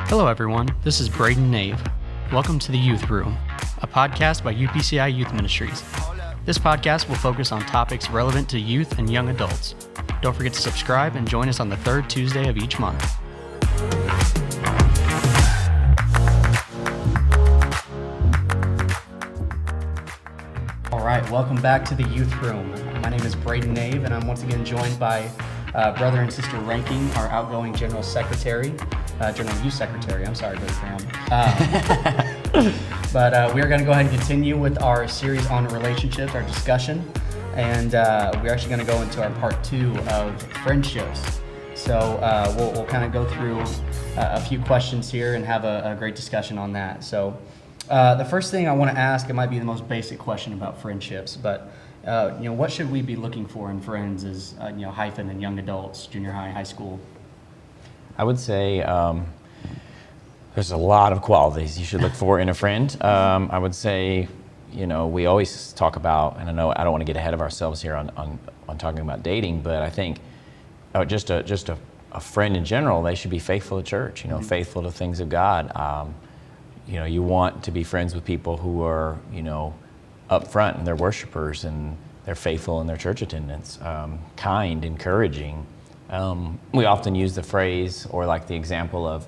Hello everyone, this is Braden Nave. Welcome to the Youth Room, a podcast by UPCI Youth Ministries. This podcast will focus on topics relevant to youth and young adults. Don't forget to subscribe and join us on the third Tuesday of each month. All right, welcome back to the Youth Room. My name is Braden Nave, and I'm once again joined by Brother and Sister Reinking, our outgoing General Youth Secretary. I'm sorry, Brother Graham. But we are going to go ahead and continue with our series on relationships, our discussion, and we're actually going to go into our part 2 of friendships. So we'll kind of go through a few questions here and have a great discussion on that. So the first thing I want to ask, it might be the most basic question about friendships, but what should we be looking for in friends as hyphen and young adults, junior high, high school? I would say there's a lot of qualities you should look for in a friend. I would say, we always talk about, and I know I don't want to get ahead of ourselves here on talking about dating, but I think just a friend in general, they should be faithful to church, faithful to things of God. You want to be friends with people who are, up front and they're worshipers and they're faithful in their church attendance, kind, encouraging. We often use the phrase or like the example of,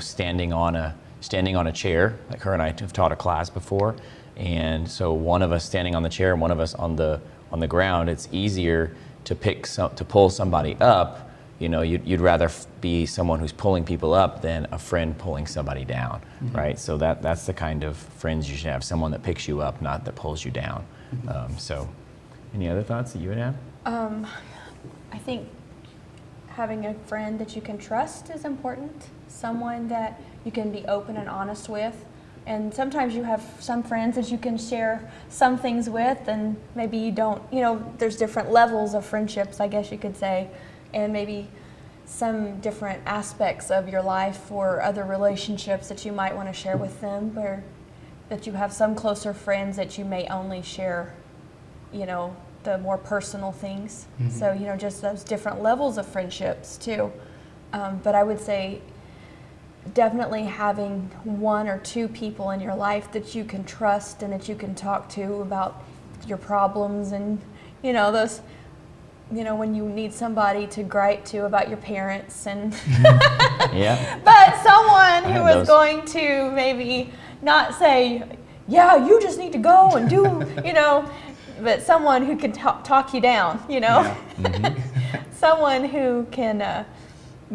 standing on a chair. Like her and I have taught a class before, and so one of us standing on the chair and one of us on the ground. It's easier to pull somebody up. You'd rather be someone who's pulling people up than a friend pulling somebody down, mm-hmm. right? So that's the kind of friends you should have. Someone that picks you up, not that pulls you down. Mm-hmm. So, any other thoughts that you would have? I think having a friend that you can trust is important, someone that you can be open and honest with. And sometimes you have some friends that you can share some things with, and maybe you don't. There's different levels of friendships, I guess you could say, and maybe some different aspects of your life or other relationships that you might want to share with them, or that you have some closer friends that you may only share, the more personal things. Mm-hmm. So, just those different levels of friendships too. But I would say definitely having one or two people in your life that you can trust and that you can talk to about your problems and, those, when you need somebody to gripe to about your parents and yeah. But someone who is going to maybe not say, yeah, you just need to go and do, but someone who can talk you down, Yeah. Mm-hmm. Someone who can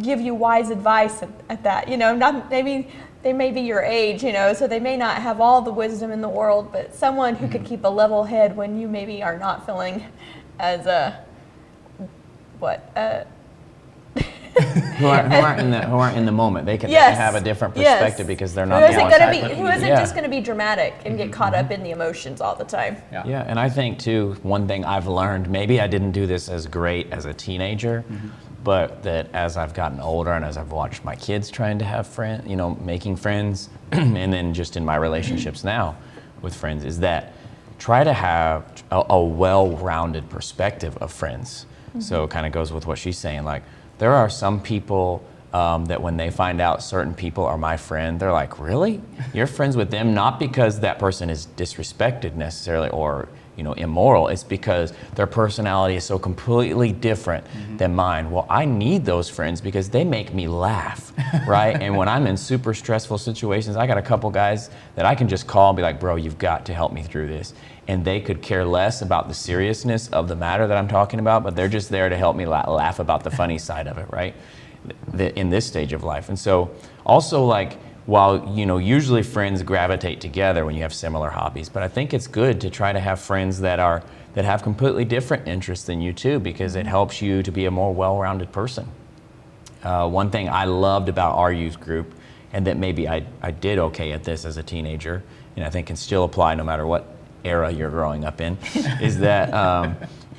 give you wise advice at that, not maybe they may be your age, so they may not have all the wisdom in the world, but someone who could keep a level head when you maybe are not feeling as who aren't in the moment. They can have a different perspective because they're not. Who isn't just going to be dramatic and get caught up in the emotions all the time. Yeah, and I think too, one thing I've learned, maybe I didn't do this as great as a teenager, but that as I've gotten older and as I've watched my kids trying to have friends, making friends, and then just in my relationships now with friends, is that try to have a well-rounded perspective of friends. Mm-hmm. So it kind of goes with what she's saying, like, there are some people that when they find out certain people are my friend, they're like, really? You're friends with them? Not because that person is disrespected necessarily or immoral. It's because their personality is so completely different than mine. Well, I need those friends because they make me laugh, right? And when I'm in super stressful situations, I got a couple guys that I can just call and be like, bro, you've got to help me through this. And they could care less about the seriousness of the matter that I'm talking about, but they're just there to help me laugh about the funny side of it, right? In this stage of life. And so also, like, while usually friends gravitate together when you have similar hobbies, but I think it's good to try to have friends that have completely different interests than you too, because it helps you to be a more well-rounded person. One thing I loved about our youth group, and that maybe I did okay at this as a teenager, and I think can still apply no matter what era you're growing up in, is that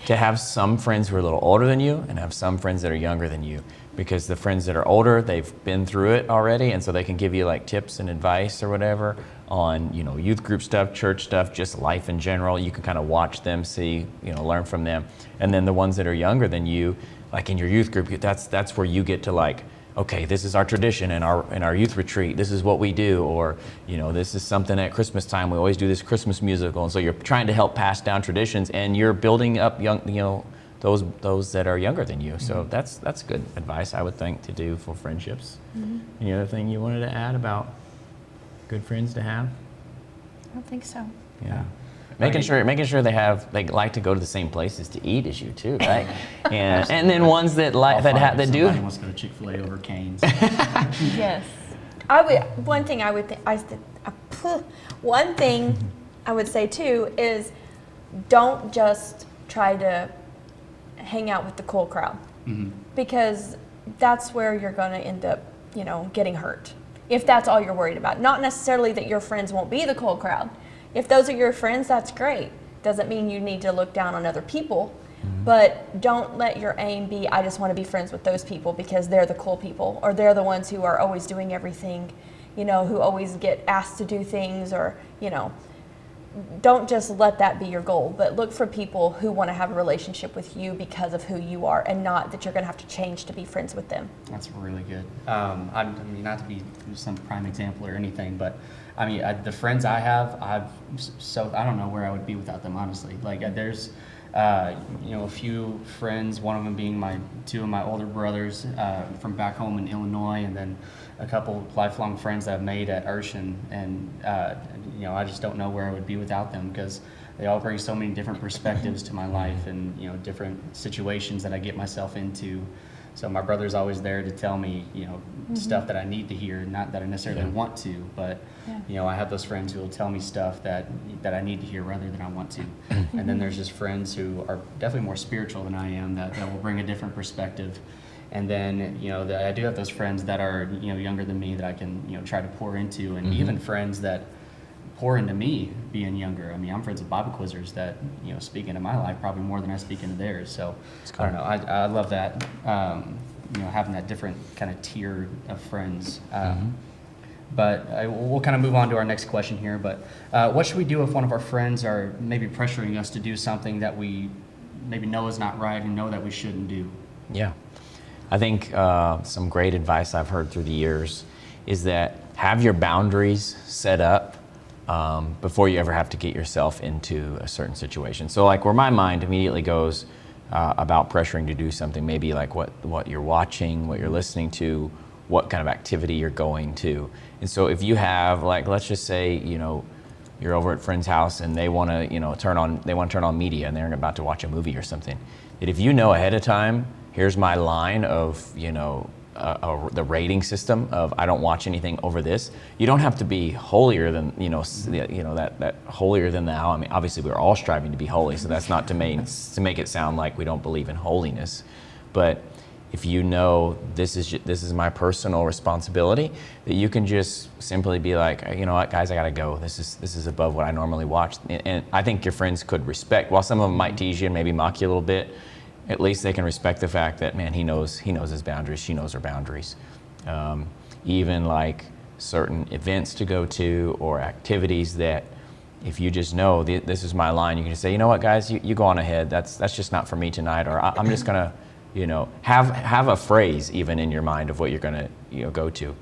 to have some friends who are a little older than you and have some friends that are younger than you. Because the friends that are older, they've been through it already, and so they can give you like tips and advice or whatever on youth group stuff, church stuff, just life in general. You can kind of watch them, see, learn from them. And then the ones that are younger than you, like in your youth group, that's where you get to like okay, this is our tradition in our youth retreat. This is what we do, or this is something at Christmas time. We always do this Christmas musical, and so you're trying to help pass down traditions, and you're building up those that are younger than you. So that's good advice, I would think, to do for friendships. Any other thing you wanted to add about good friends to have? I don't think so. Yeah. Making sure they like to go to the same places to eat as you too, right? and then ones that that do. Somebody wants to go to Chick-fil-A over Cane's. Yes. One thing I would say too is don't just try to hang out with the cool crowd, because that's where you're going to end up, getting hurt. If that's all you're worried about, not necessarily that your friends won't be the cool crowd. If those are your friends, that's great. Doesn't mean you need to look down on other people, but don't let your aim be, I just want to be friends with those people because they're the cool people, or they're the ones who are always doing everything, who always get asked to do things, or, don't just let that be your goal, but look for people who want to have a relationship with you because of who you are, and not that you're going to have to change to be friends with them. That's really good. I mean, not to be some prime example or anything, but I mean, the friends I have, I don't know where I would be without them, honestly. Like, there's, a few friends, one of them being two of my older brothers from back home in Illinois, and then a couple lifelong friends that I've made at Urshan, and I just don't know where I would be without them, because they all bring so many different perspectives to my life, and different situations that I get myself into. So my brother's always there to tell me, stuff that I need to hear, not that I necessarily want to, but I have those friends who will tell me stuff that I need to hear rather than I want to. And then there's just friends who are definitely more spiritual than I am that will bring a different perspective. And then, I do have those friends that are, younger than me that I can, try to pour into, and even friends that pour into me being younger. I mean, I'm friends with Bible quizzers that, speak into my life probably more than I speak into theirs. So, I don't know. I love that, having that different kind of tier of friends. But we'll kind of move on to our next question here. But what should we do if one of our friends are maybe pressuring us to do something that we maybe know is not right and know that we shouldn't do? Yeah. I think some great advice I've heard through the years is that have your boundaries set up before you ever have to get yourself into a certain situation. So like where my mind immediately goes about pressuring to do something, maybe like what you're watching, what you're listening to, what kind of activity you're going to. And so if you have, like, let's just say, you're over at a friend's house and they want to, turn on media and they're about to watch a movie or something, that if you know ahead of time, here's my line of, the rating system of I don't watch anything over this. You don't have to be holier than, that holier than thou. I mean, obviously we're all striving to be holy, so that's not to make it sound like we don't believe in holiness. But if you know this is my personal responsibility, that you can just simply be like, you know what, guys, I gotta go. This is above what I normally watch. And I think your friends could respect, while some of them might tease you and maybe mock you a little bit, at least they can respect the fact that, man, he knows his boundaries, she knows her boundaries. Even like certain events to go to or activities that if you just know this is my line, you can just say, you know what, guys, you go on ahead. That's just not for me tonight, or I'm just gonna, have a phrase even in your mind of what you're gonna go to.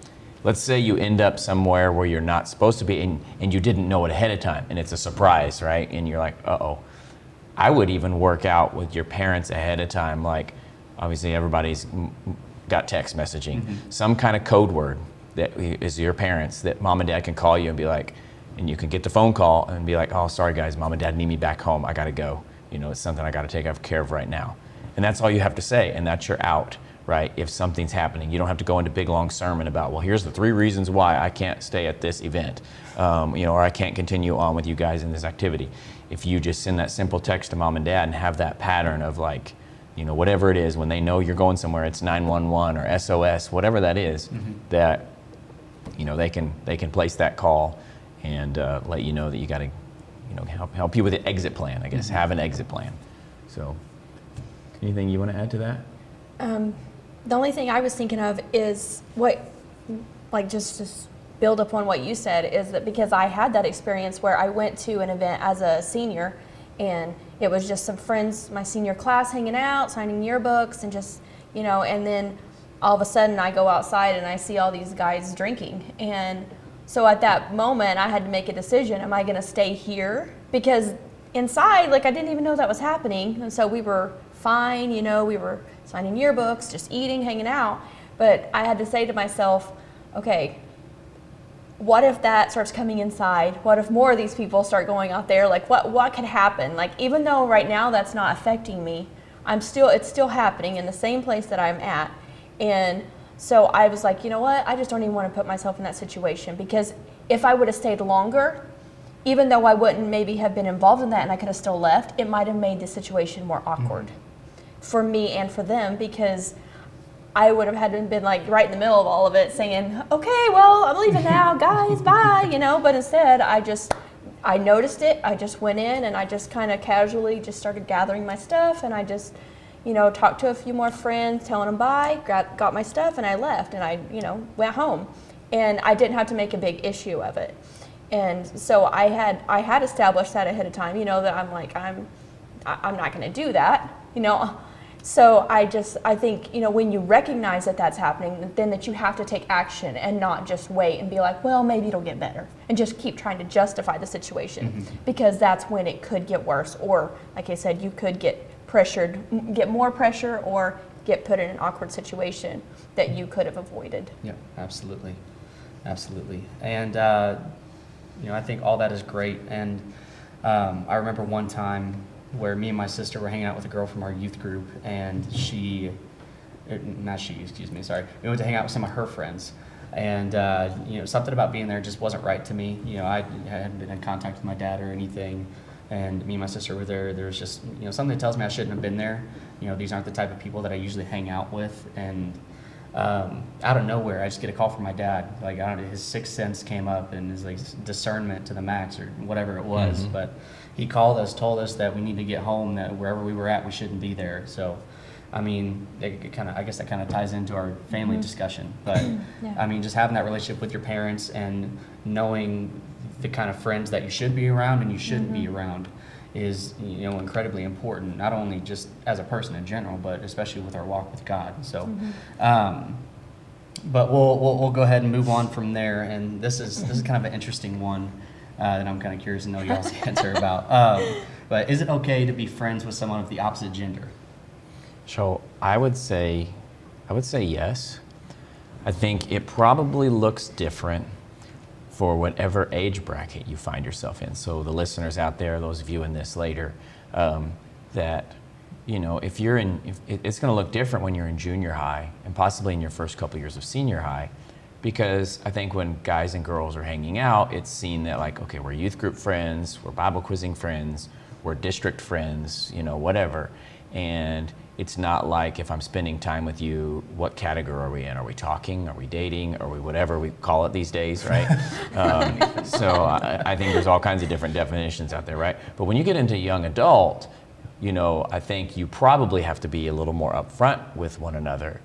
Let's say you end up somewhere where you're not supposed to be, and you didn't know it ahead of time, and it's a surprise, right? And you're like, uh-oh. I would even work out with your parents ahead of time, like obviously everybody's got text messaging, some kind of code word that is your parents that mom and dad can call you and be like, and you can get the phone call and be like, oh, sorry guys, mom and dad need me back home, I gotta go. It's something I gotta take care of right now. And that's all you have to say, and that's your out, right? If something's happening, you don't have to go into big long sermon about, well, here's the 3 reasons why I can't stay at this event, or I can't continue on with you guys in this activity. If you just send that simple text to mom and dad and have that pattern of like, whatever it is, when they know you're going somewhere, it's 911 or SOS, whatever that is, that, they can place that call and let you know that you got to, help you with the exit plan, I guess, have an exit plan. So, anything you want to add to that? The only thing I was thinking of is just build upon what you said, is that because I had that experience where I went to an event as a senior, and it was just some friends, my senior class, hanging out, signing yearbooks, and just, and then all of a sudden I go outside and I see all these guys drinking. And so at that moment I had to make a decision. Am I going to stay here? Because inside, like, I didn't even know that was happening. And so we were fine, you know, we were signing yearbooks, just eating, hanging out. But I had to say to myself, okay, what if that starts coming inside? What if more of these people start going out there? Like, what could happen? Like, even though right now that's not affecting me, it's still happening in the same place that I'm at. And so I was like, you know what? I just don't even want to put myself in that situation, because if I would have stayed longer, even though I wouldn't maybe have been involved in that and I could have still left, it might have made the situation more awkward for me and for them, because I would have had to been like right in the middle of all of it saying, okay, well, I'm leaving now, guys, bye, you know. But instead, I noticed it. I just went in and I just kind of casually just started gathering my stuff, and I just, you know, talked to a few more friends, telling them bye, got my stuff, and I left, and I, you know, went home. And I didn't have to make a big issue of it. And so I had established that ahead of time, you know, that I'm like, I'm not going to do that, you know. So I think, you know, when you recognize that that's happening, then that you have to take action and not just wait and be like, well, maybe it'll get better, and just keep trying to justify the situation, because that's when it could get worse. Or, like I said, you could get pressured, get more pressure, or get put in an awkward situation that you could have avoided. Yeah, absolutely. Absolutely. And, you know, I think all that is great. And I remember one time where me and my sister were hanging out with a girl from our youth group, and we went to hang out with some of her friends. And, you know, something about being there just wasn't right to me. You know, I hadn't been in contact with my dad or anything, and me and my sister were there. There was just, you know, something that tells me I shouldn't have been there. You know, these aren't the type of people that I usually hang out with. And out of nowhere, I just get a call from my dad. Like, I don't know, his sixth sense came up, and his like discernment to the max, or whatever it was. But he called us, told us that we need to get home, that wherever we were at, we shouldn't be there. So, I mean, I guess that kind of ties into our family discussion. But Yeah. I mean, just having that relationship with your parents and knowing the kind of friends that you should be around and you shouldn't be around is, you know, incredibly important, not only just as a person in general, but especially with our walk with God. So, but we'll go ahead and move on from there. And this is kind of an interesting one that I'm kind of curious to know y'all's answer about. But is it okay to be friends with someone of the opposite gender? So I would say yes. I think it probably looks different for whatever age bracket you find yourself in. So the listeners out there, those viewing this later, that, you know, it's going to look different when you're in junior high and possibly in your first couple years of senior high, because I think when guys and girls are hanging out, it's seen that, like, okay, we're youth group friends, we're Bible quizzing friends, we're district friends, you know, whatever. And it's not like, if I'm spending time with you, what category are we in? Are we talking? Are we dating? Are we whatever we call it these days, right? So I think there's all kinds of different definitions out there, right? But when you get into young adult, you know, I think you probably have to be a little more upfront with one another,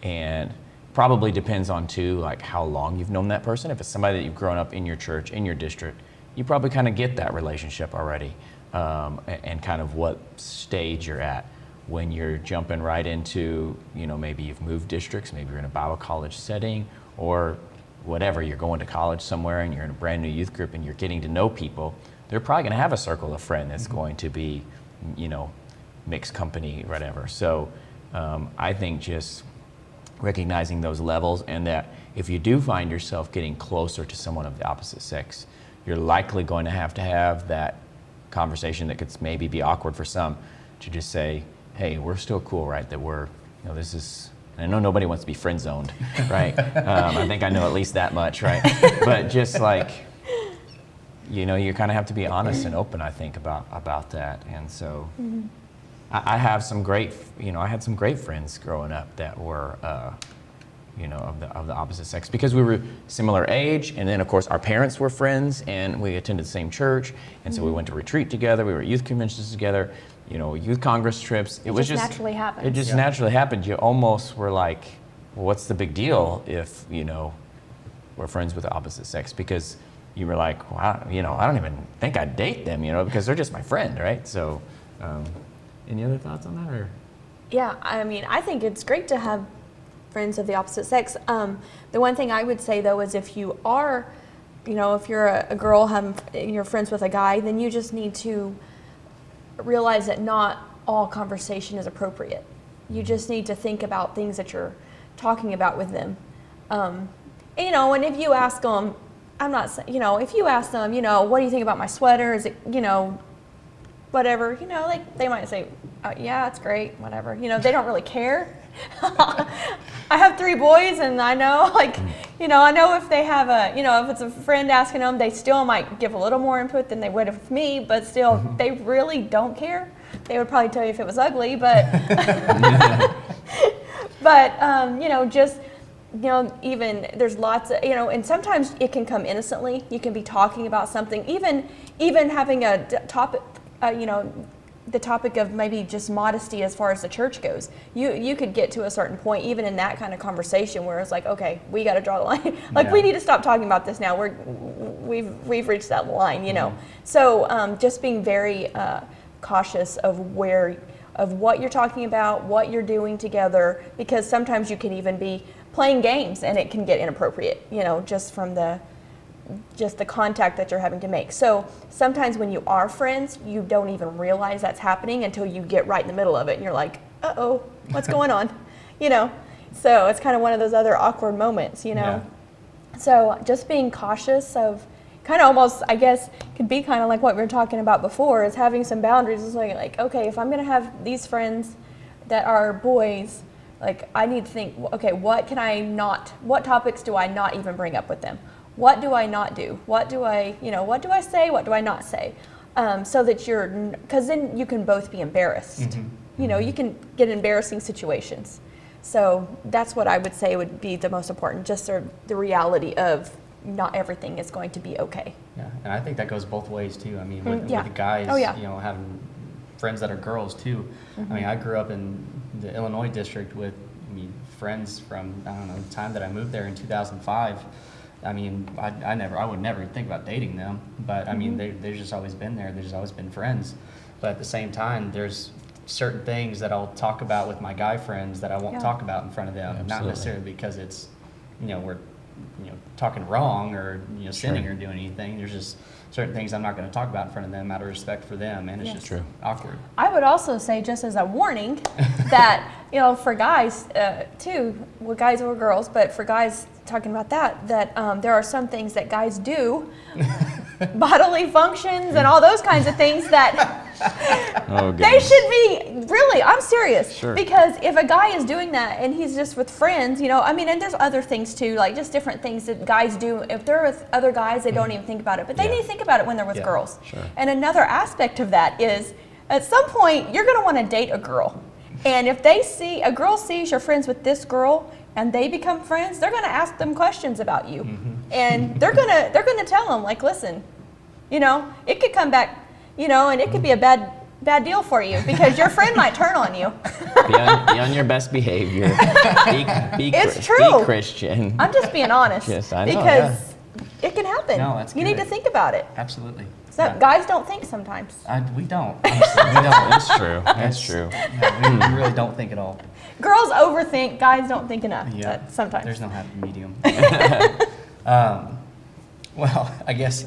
and probably depends on, too, like how long you've known that person. If it's somebody that you've grown up in your church, in your district, you probably kind of get that relationship already, and kind of what stage you're at. When you're jumping right into, you know, maybe you've moved districts, maybe you're in a Bible college setting, or whatever, you're going to college somewhere and you're in a brand new youth group and you're getting to know people, they're probably going to have a circle of friends that's going to be, you know, mixed company, whatever. So I think just recognizing those levels, and that if you do find yourself getting closer to someone of the opposite sex, you're likely going to have that conversation that could maybe be awkward for some, to just say, hey, we're still cool, right? That we're, you know, this is, and I know nobody wants to be friend zoned, right? I think I know at least that much, right? But just like, you know, you kind of have to be honest and open, I think, about that. And so I have some great, you know, I had some great friends growing up that were, you know, of the opposite sex, because we were similar age, and then of course our parents were friends, and we attended the same church, and so we went to retreat together, we were at youth conventions together, you know, youth Congress trips. It just naturally happens. It just naturally happened. You almost were like, well, what's the big deal if, you know, we're friends with the opposite sex? Because you were like, well, you know, I don't even think I'd date them, you know, because they're just my friend, right? So, any other thoughts on that? Or? Yeah, I mean, I think it's great to have friends of the opposite sex. The one thing I would say though is if you are, if you're a girl and you're friends with a guy, then you just need to realize that not all conversation is appropriate. You just need to think about things that you're talking about with them. And if you ask them, if you ask them, what do you think about my sweater? Is it, whatever, they might say, yeah, it's great, whatever. They don't really care. I have 3 boys, and I know, I know if they have if it's a friend asking them, they still might give a little more input than they would with me, but still, they really don't care. They would probably tell you if it was ugly, but, even there's lots of, and sometimes it can come innocently. You can be talking about something, even having a topic, the topic of maybe just modesty as far as the church goes. You could get to a certain point, even in that kind of conversation, where it's like, okay, we got to draw the line. We need to stop talking about this now. We've reached that line, So just being very cautious of what you're talking about, what you're doing together, because sometimes you can even be playing games and it can get inappropriate, just from the contact that you're having to make. So sometimes when you are friends, you don't even realize that's happening until you get right in the middle of it and you're like, uh-oh, what's going on? So it's kind of one of those other awkward moments, Yeah. So just being cautious of kind of almost, I guess, could be kind of like what we were talking about before, is having some boundaries. It's like, okay, if I'm going to have these friends that are boys, I need to think, okay, what topics do I not even bring up with them? What do I not do? What do I say? What do I not say? So that because then you can both be embarrassed. Mm-hmm. You can get embarrassing situations. So that's what I would say would be the most important, just the reality of not everything is going to be okay. Yeah, and I think that goes both ways too. I mean, with Yeah. the guys, Oh, yeah. having friends that are girls too. Mm-hmm. I mean, I grew up in the Illinois district with, friends from, the time that I moved there in 2005. I mean, I would never think about dating them, but I mean, they've just always been there. They've just always been friends. But at the same time, there's certain things that I'll talk about with my guy friends that I won't talk about in front of them. Absolutely. Not necessarily because it's, we're, talking wrong or, sinning or doing anything. There's just certain things I'm not going to talk about in front of them out of respect for them, and it's just True. awkward. I would also say, just as a warning, that, for guys too, with guys or girls, but for guys talking about that there are some things that guys do, bodily functions and all those kinds of things that they should be, really, I'm serious. Sure. Because if a guy is doing that and he's just with friends, and there's other things too, like just different things that guys do. If they're with other guys, they don't even think about it, but they need to think about it when they're with girls. Sure. And another aspect of that is, at some point, you're going to want to date a girl. And if a girl sees you're friends with this girl and they become friends, they're going to ask them questions about you. Mm-hmm. And they're going to tell them, listen, it could come back, and it could be a bad deal for you because your friend might turn on you. Be on your best behavior. It's true. Be Christian. I'm just being honest. Yes, I know, because it can happen. No, that's you need good. to think about it. Absolutely. So guys don't think sometimes. We don't. Honestly, we don't. That's true. That's true. Yeah, we really don't think at all. Girls overthink, guys don't think enough. Yeah. Sometimes. There's no happy medium. Well, I guess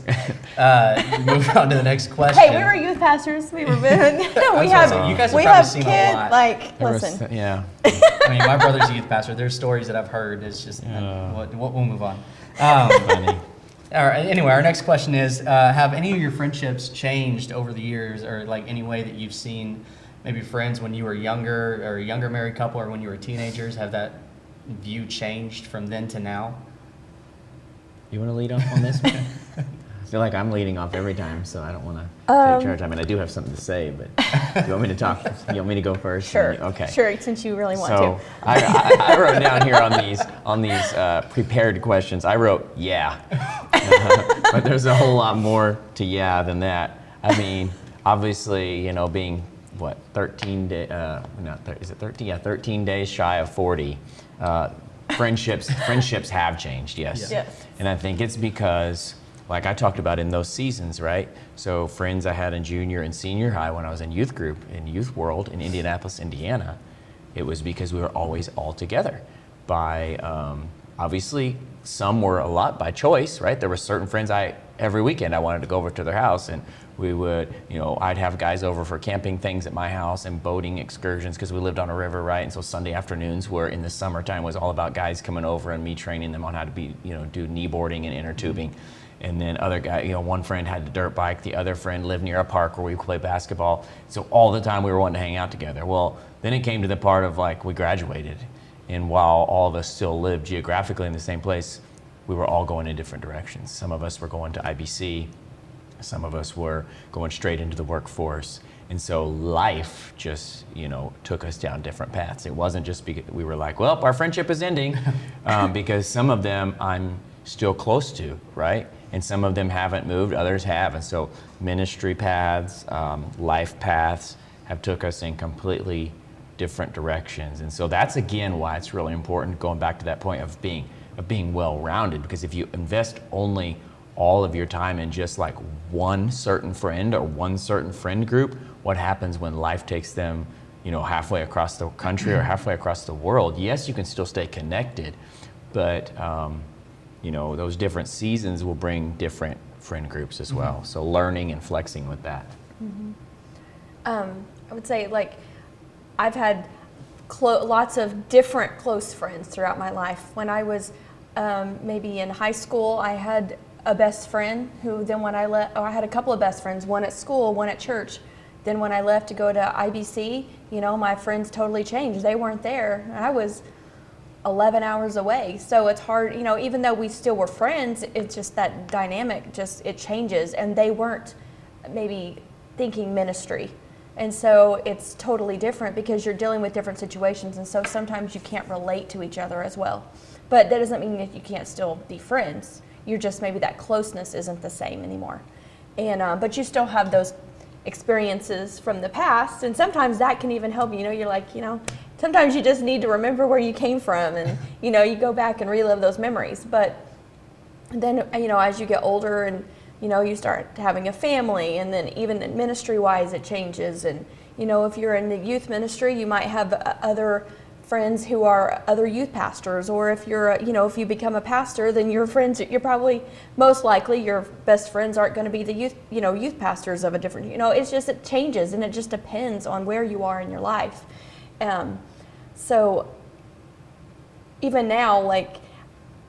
move on to the next question. Hey, we were youth pastors. We were you You guys have we probably have seen kids. a lot. Listen. Yeah. I mean, my brother's a youth pastor. There's stories that I've heard. It's just we'll move on. Funny. All right. Anyway, our next question is: have any of your friendships changed over the years, or any way that you've seen maybe friends when you were younger, or a younger married couple, or when you were teenagers? Have that view changed from then to now? You want to lead off on this one? I feel like I'm leading off every time, so I don't want to take charge. I mean, I do have something to say, but do you want me to talk? You want me to go first? Sure. Okay. Sure, since you really want So to. I wrote down here on these prepared questions. I wrote but there's a whole lot more to than that. I mean, obviously, being 13 days? Is it 13? Yeah, 13 days shy of 40. Friendships have changed. Yes. Yes. And I think it's because, like I talked about in those seasons, right? So friends I had in junior and senior high when I was in youth group, in Youth World in Indianapolis, Indiana, it was because we were always all together. by, obviously, some were a lot by choice, right? There were certain friends every weekend I wanted to go over to their house, and we would, I'd have guys over for camping things at my house and boating excursions because we lived on a river, right? And so Sunday afternoons were in the summertime was all about guys coming over and me training them on how to do knee boarding and inner tubing. And then other guy, one friend had the dirt bike, the other friend lived near a park where we could play basketball. So all the time we were wanting to hang out together. Well, then it came to the part of like we graduated, and while all of us still lived geographically in the same place, we were all going in different directions. Some of us were going to IBC, some of us were going straight into the workforce. And so life just, took us down different paths. It wasn't just because we were like, well, our friendship is ending, because some of them I'm still close to, right? And some of them haven't moved, others have. And so ministry paths, life paths have took us in completely different directions. And so that's again why it's really important, going back to that point of being well-rounded, because if you invest only all of your time in just like one certain friend or one certain friend group, what happens when life takes them, halfway across the country or halfway across the world? Yes, you can still stay connected, but those different seasons will bring different friend groups as well. So learning and flexing with that. I would say, like, I've had lots of different close friends throughout my life. When I was maybe in high school, I had a best friend who then when I had a couple of best friends, one at school, one at church. Then when I left to go to IBC, my friends totally changed. They weren't there. I was 11 hours away. So it's hard, even though we still were friends, it's just that dynamic, it changes. And they weren't maybe thinking ministry. And so it's totally different because you're dealing with different situations. And so sometimes you can't relate to each other as well. But that doesn't mean that you can't still be friends. You're just maybe that closeness isn't the same anymore. And but you still have those experiences from the past. And sometimes that can even help you. You're like, sometimes you just need to remember where you came from, and you go back and relive those memories. But then as you get older and you start having a family, and then even ministry wise it changes. And if you're in the youth ministry, you might have other friends who are other youth pastors, or if you're if you become a pastor, then your friends, you're probably most likely your best friends aren't going to be the youth pastors of a different, it's just, it changes, and it just depends on where you are in your life. So even now, like,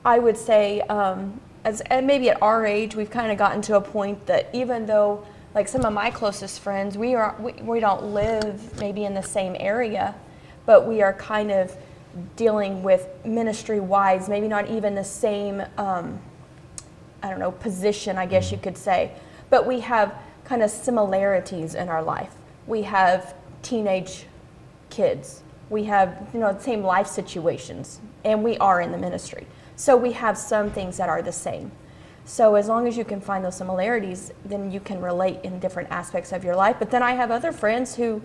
I would say, and maybe at our age, we've kind of gotten to a point that even though, like, some of my closest friends, we don't live maybe in the same area, but we are kind of dealing with ministry-wise, maybe not even the same, position, I guess you could say, but we have kind of similarities in our life. We have teenage kids. We have, the same life situations, and we are in the ministry. So we have some things that are the same. So as long as you can find those similarities, then you can relate in different aspects of your life. But then I have other friends who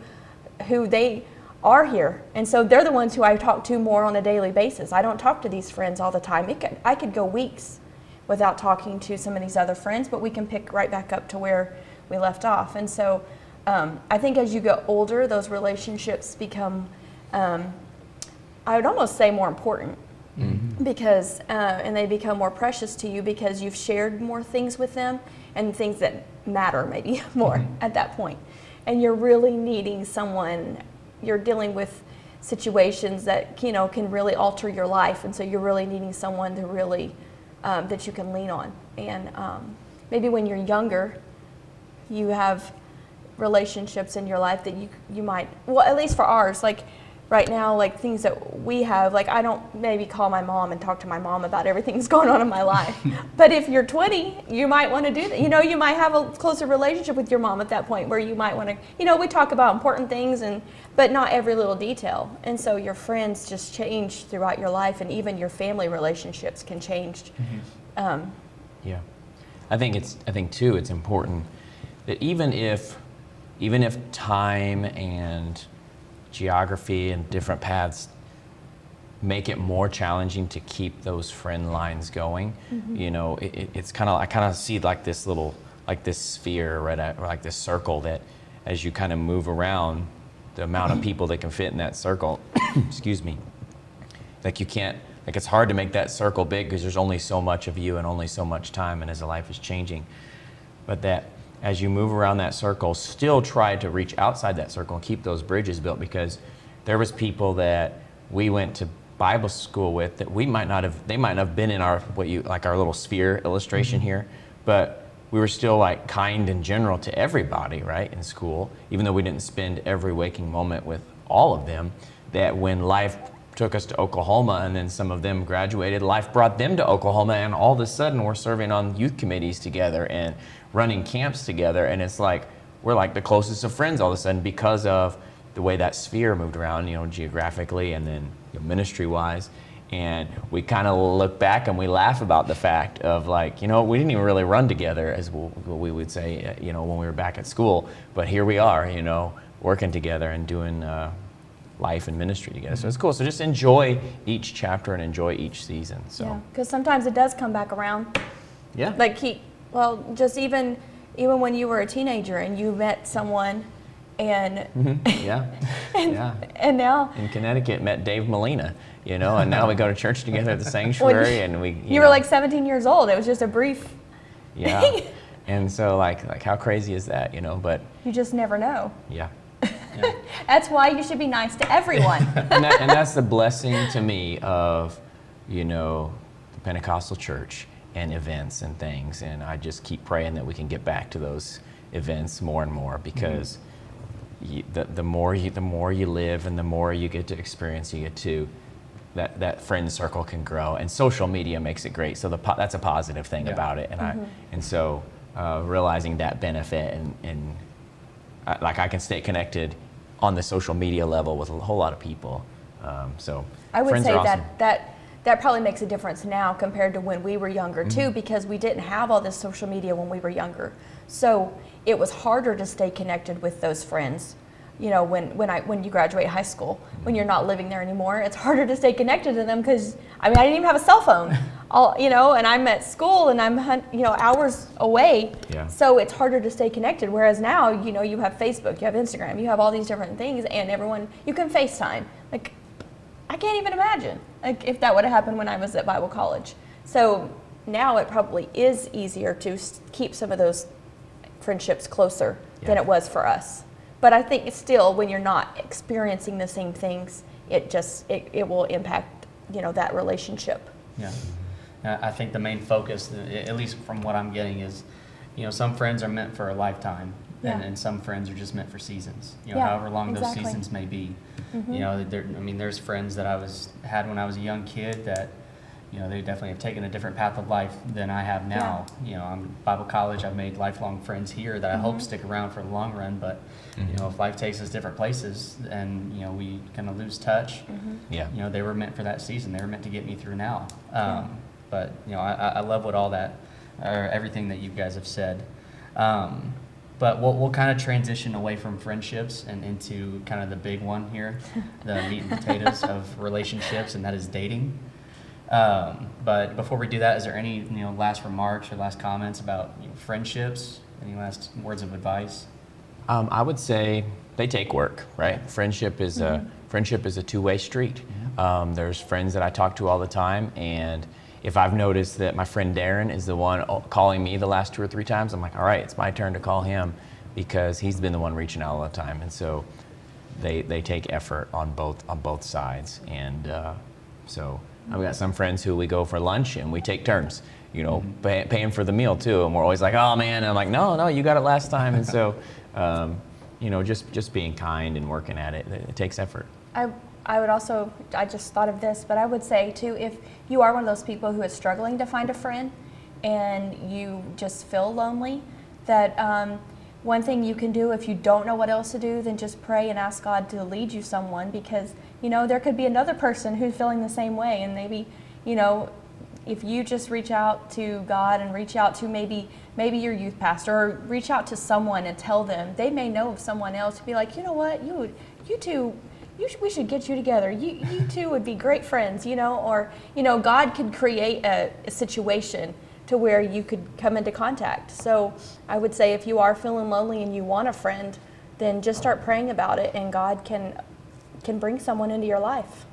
they are here, and so they're the ones who I talk to more on a daily basis. I don't talk to these friends all the time. I could go weeks without talking to some of these other friends, but we can pick right back up to where we left off. And so I think as you get older, those relationships become, I would almost say, more important. Because and they become more precious to you because you've shared more things with them, and things that matter maybe more at that point. And you're really needing someone. You're dealing with situations that can really alter your life, and so you're really needing someone to really that you can lean on. And maybe when you're younger, you have relationships in your life that you might, well, at least for ours, like right now, like things that we have, like I don't maybe call my mom and talk to my mom about everything that's going on in my life. But if you're 20, you might want to do that. You might have a closer relationship with your mom at that point where you might want to, we talk about important things, but not every little detail. And so your friends just change throughout your life, and even your family relationships can change. Yeah. I think too, it's important that even if time and geography and different paths make it more challenging to keep those friend lines going, it's kind of, I kind of see like this sphere, right, or like this circle, that as you kind of move around, the amount of people that can fit in that circle, excuse me, Like you can't, like it's hard to make that circle big because there's only so much of you and only so much time, and as the life is changing. But that as you move around that circle, still try to reach outside that circle and keep those bridges built, because there was people that we went to Bible school with that they might not have been in our, our little sphere illustration here, but we were still like kind in general to everybody, right, in school, even though we didn't spend every waking moment with all of them. That when life took us to Oklahoma and then some of them graduated, life brought them to Oklahoma, and all of a sudden we're serving on youth committees together and running camps together, and it's like we're like the closest of friends all of a sudden because of the way that sphere moved around, geographically and then ministry-wise. And we kind of look back and we laugh about the fact of like, we didn't even really run together, as we would say, when we were back at school. But here we are, working together and doing life and ministry together. So it's cool. So just enjoy each chapter and enjoy each season. So yeah, because sometimes it does come back around. Yeah. Like just even when you were a teenager and you met someone and yeah. and now in Connecticut met Dave Molina, and now we go to church together at the sanctuary, and you were like 17 years old. It was just a brief thing. And so like how crazy is that, But you just never know. Yeah. That's why you should be nice to everyone. and that's the blessing to me of the Pentecostal church and events and things, and I just keep praying that we can get back to those events more and more, because the more you live and the more you get to experience, you get to that friend circle can grow, and social media makes it great. So that's a positive thing about it, and so realizing that benefit and I can stay connected on the social media level with a whole lot of people. So I would friends say are awesome. that probably makes a difference now compared to when we were younger too, because we didn't have all this social media when we were younger. So it was harder to stay connected with those friends. When you graduate high school, when you're not living there anymore, it's harder to stay connected to them because I didn't even have a cell phone. And I'm at school and I'm hours away. Yeah. So it's harder to stay connected. Whereas now, you have Facebook, you have Instagram, you have all these different things, and you can FaceTime. Like, I can't even imagine if that would have happened when I was at Bible college. So now it probably is easier to keep some of those friendships closer than it was for us. But I think it's still, when you're not experiencing the same things, it will impact that relationship. Yeah. I think the main focus, at least from what I'm getting, is some friends are meant for a lifetime, and some friends are just meant for seasons. However long those seasons may be. There's friends that I had when I was a young kid that they definitely have taken a different path of life than I have now. I'm Bible college. I've made lifelong friends here that I hope stick around for the long run. But if life takes us different places, and we kind of lose touch. They were meant for that season. They were meant to get me through now. But I love what everything that you guys have said. But we'll kind of transition away from friendships and into kind of the big one here, the meat and potatoes of relationships, and that is dating. But before we do that, is there any last remarks or last comments about friendships? Any last words of advice? I would say they take work, right? Friendship is a two-way street. There's friends that I talk to all the time, and if I've noticed that my friend Darren is the one calling me the last 2 or 3 times, I'm like, all right, it's my turn to call him, because he's been the one reaching out all the time. And so they take effort on both sides. And so I've got some friends who we go for lunch and we take turns, paying for the meal too. And we're always like, oh man, and I'm like, no, you got it last time. And so, just being kind and working at it, it takes effort. I would also, I just thought of this, but I would say too, if you are one of those people who is struggling to find a friend and you just feel lonely, that one thing you can do if you don't know what else to do, then just pray and ask God to lead you someone, because there could be another person who's feeling the same way, and maybe if you just reach out to God and reach out to maybe your youth pastor, or reach out to someone and tell them, they may know of someone else to be like, you know what, you two, we should get you together. You two would be great friends, or God could create a situation to where you could come into contact. So I would say if you are feeling lonely and you want a friend, then just start praying about it, and God can bring someone into your life.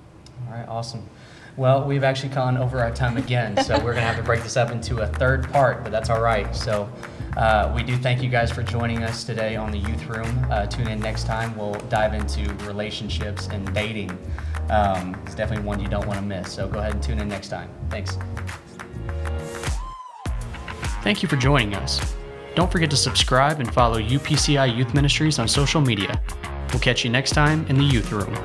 All right, awesome. Well, we've actually gone over our time again, so we're going to have to break this up into a third part, but that's all right. So we do thank you guys for joining us today on the Youth Room. Tune in next time. We'll dive into relationships and dating. It's definitely one you don't want to miss, so go ahead and tune in next time. Thanks. Thank you for joining us. Don't forget to subscribe and follow UPCI Youth Ministries on social media. We'll catch you next time in the Youth Room.